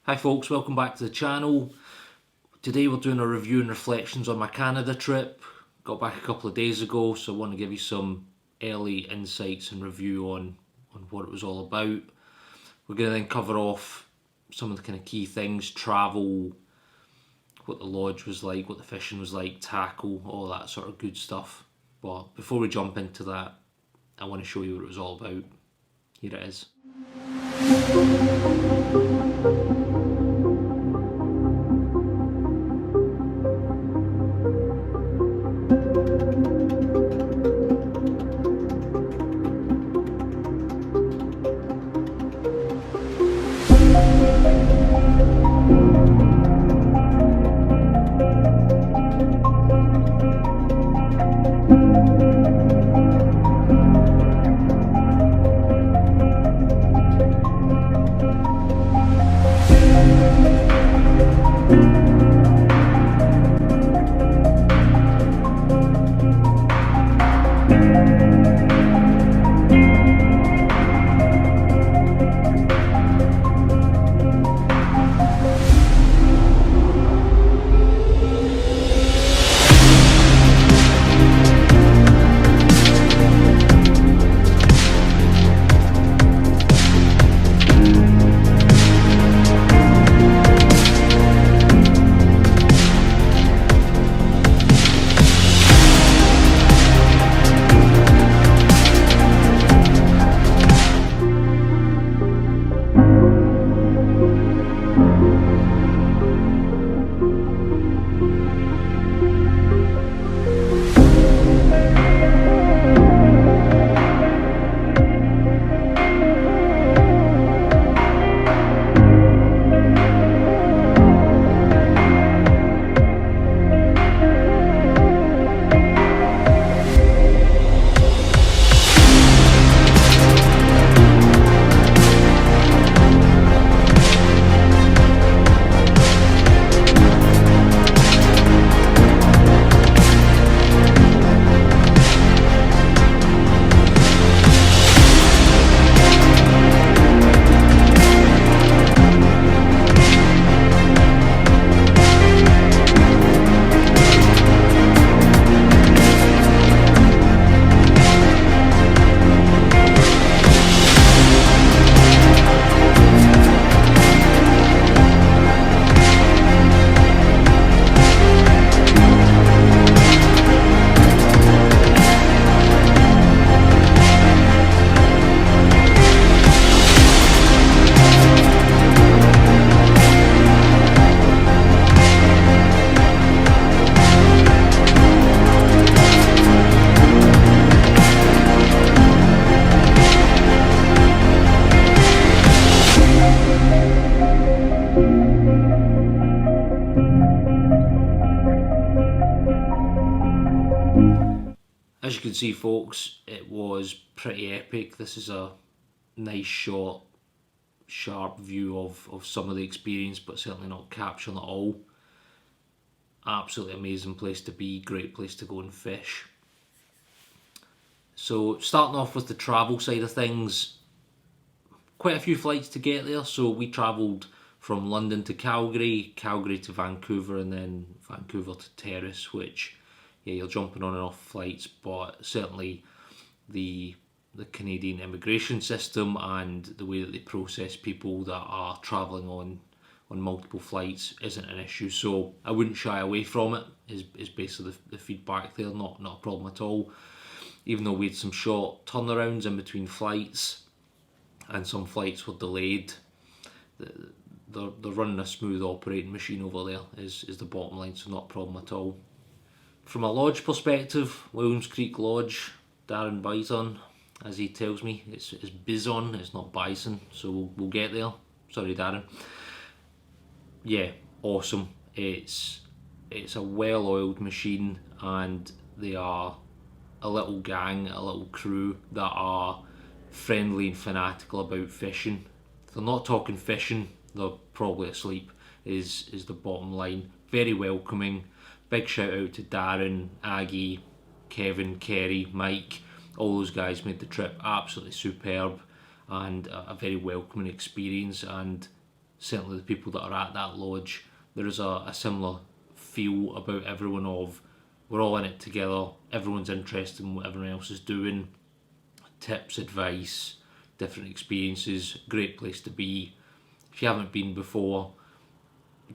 Hi folks, welcome back to the channel. Today we're doing a review and reflections on my Canada trip. Got back a couple of days ago, so I want to give you some early insights and review on what it was all about. We're going to then cover off some of the kind of key things: travel, what the lodge was like, what the fishing was like, tackle, all that sort of good stuff. But before we jump into that, I want to show you what it was all about. Here it is. As you can see folks, it was pretty epic. This is a nice short, sharp view of some of the experience, but certainly not capturing it all. Absolutely amazing place to be, great place to go and fish. So starting off with the travel side of things, quite a few flights to get there. So we travelled from London to Calgary, Calgary to Vancouver, and then Vancouver to Terrace, which, yeah, you're jumping on and off flights, but certainly the Canadian immigration system and the way that they process people that are travelling on multiple flights isn't an issue. So I wouldn't shy away from it, is basically the feedback there. Not a problem at all. Even though we had some short turnarounds in between flights and some flights were delayed, they're running a smooth operating machine over there is the bottom line, so not a problem at all. From a lodge perspective, Williams Creek Lodge, Darren Bison, as he tells me, it's bison, it's not bison, so we'll get there. Sorry Darren. Yeah, awesome. It's a well-oiled machine, and they are a little gang, a little crew that are friendly and fanatical about fishing. If they're not talking fishing, they're probably asleep, is the bottom line. Very welcoming. Big shout out to Darren, Aggie, Kevin, Kerry, Mike. All those guys made the trip absolutely superb and a very welcoming experience, and certainly the people that are at that lodge, there is a similar feel about everyone of we're all in it together, everyone's interested in what everyone else is doing, tips, advice, different experiences, great place to be. If you haven't been before,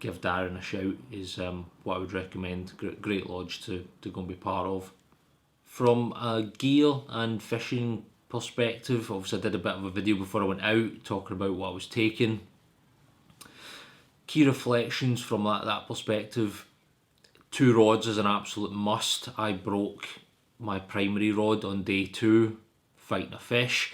give Darren a shout, is what I would recommend. Great lodge to go and be part of. From a gear and fishing perspective, obviously I did a bit of a video before I went out talking about what I was taking. Key reflections from that perspective: 2 rods is an absolute must. I broke my primary rod on day 2 fighting a fish.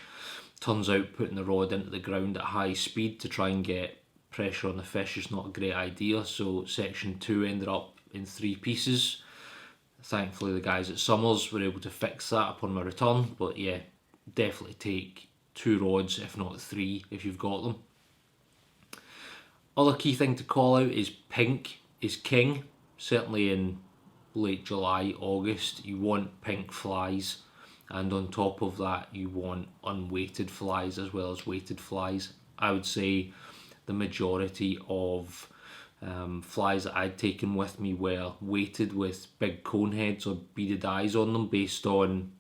Turns out putting the rod into the ground at high speed to try and get pressure on the fish is not a great idea, so section 2 ended up in 3 pieces. Thankfully the guys at Summers were able to fix that upon my return, but yeah, definitely take 2 rods, if not 3, if you've got them. Other key thing to call out is pink is king. Certainly in late July, August, you want pink flies, and on top of that you want unweighted flies as well as weighted flies. I would say the majority of flies that I'd taken with me were weighted with big cone heads or beaded eyes on them, based on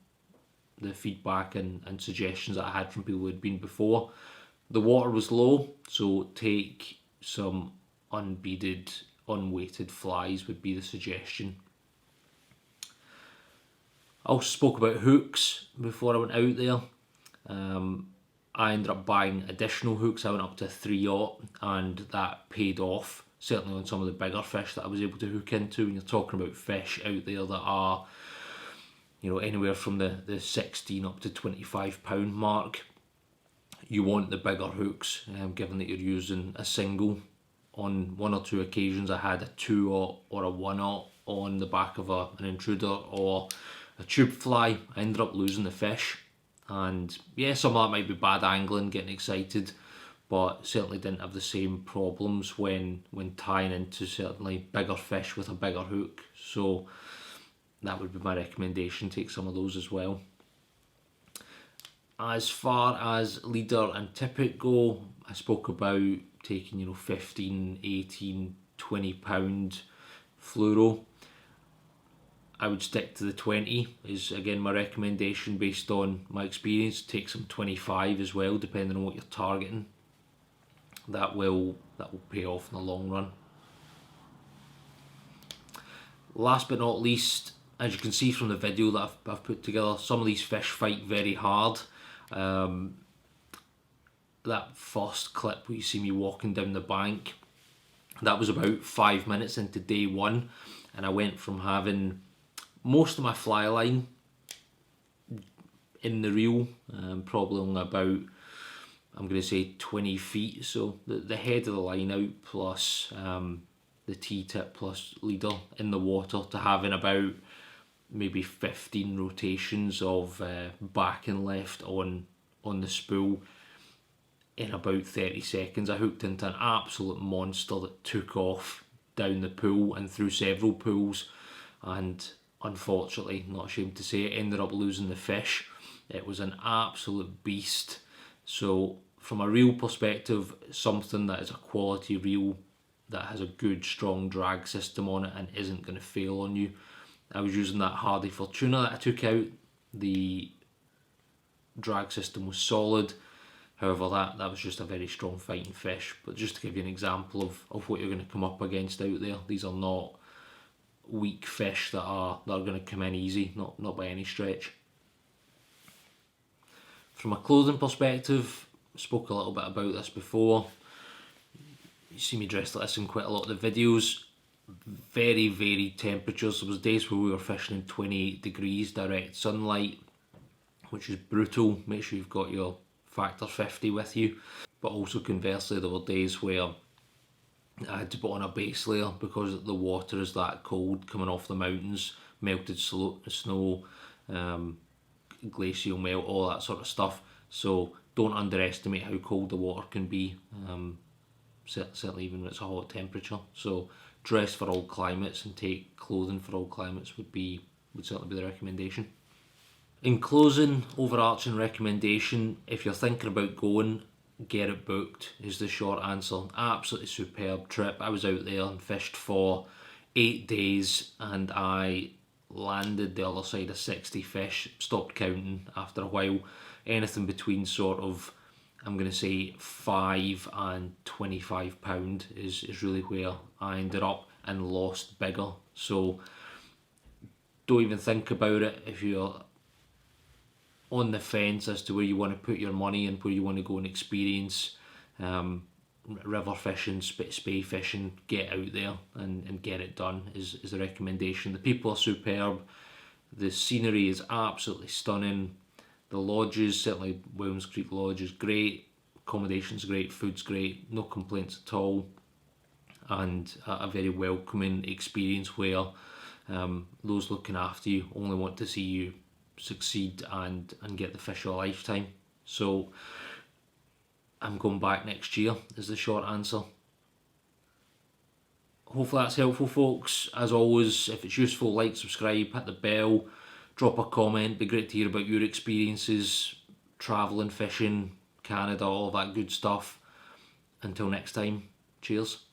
the feedback and suggestions that I had from people who had been before. The water was low, so take some unbeaded, unweighted flies would be the suggestion. I also spoke about hooks before I went out there. I ended up buying additional hooks. I went up to 3/0 and that paid off, certainly on some of the bigger fish that I was able to hook into. When you're talking about fish out there that are, you know, anywhere from the 16 up to 25 pound mark, you want the bigger hooks, given that you're using a single. On 1 or 2 occasions I had a 2/0 or a 1/0 on the back of an intruder or a tube fly. I ended up losing the fish, and yeah, some of that might be bad angling, getting excited, but certainly didn't have the same problems when tying into certainly bigger fish with a bigger hook. So that would be my recommendation, take some of those as well. As far as leader and tippet go, I spoke about taking, you know, 15, 18, 20 pound fluoro. I would stick to the 20 is again my recommendation based on my experience. Take some 25 as well, depending on what you're targeting. That will pay off in the long run. Last but not least, as you can see from the video that I've put together, some of these fish fight very hard. That first clip where you see me walking down the bank, that was about 5 minutes into day 1, and I went from having most of my fly line in the reel, probably only about, I'm going to say 20 feet, so the head of the line out plus the T-tip plus leader in the water, to having about maybe 15 rotations of back and left on the spool in about 30 seconds. I hooked into an absolute monster that took off down the pool and through several pools, and unfortunately, not ashamed to say it, ended up losing the fish. It was an absolute beast. So from a reel perspective, something that is a quality reel that has a good strong drag system on it and isn't going to fail on you. I was using that Hardy Fortuna that I took out. The drag system was solid. However, that was just a very strong fighting fish. But just to give you an example of what you're going to come up against out there, these are not weak fish that are going to come in easy, not by any stretch. From a clothing perspective, I spoke a little bit about this before. You see me dressed like this in quite a lot of the videos. Very varied temperatures. There was days where we were fishing in 28 degrees direct sunlight, which is brutal. Make sure you've got your factor 50 with you. But also conversely, there were days where I had to put on a base layer because the water is that cold coming off the mountains, melted snow, glacial melt, all that sort of stuff. So don't underestimate how cold the water can be, certainly even when it's a hot temperature. So dress for all climates and take clothing for all climates would certainly be the recommendation. In closing, overarching recommendation, if you're thinking about going, get it booked is the short answer. Absolutely superb trip. I was out there and fished for 8 days, and I landed the other side of 60 fish. Stopped counting after a while. Anything between sort of, I'm going to say, £5 and £25 is really where I ended up, and lost bigger. So don't even think about it if you're on the fence as to where you want to put your money and where you want to go and experience river fishing, spey fishing. Get out there and get it done is the recommendation. The people are superb. The scenery is absolutely stunning. The lodges, certainly Williams Creek Lodge, is great. Accommodation's great, food's great, no complaints at all. And a very welcoming experience where those looking after you only want to see you succeed and get the fish of a lifetime. So I'm going back next year is the short answer. Hopefully that's helpful, folks. As always, if it's useful, like, subscribe, hit the bell, drop a comment. Be great to hear about your experiences travelling, fishing, Canada, all that good stuff. Until next time, cheers.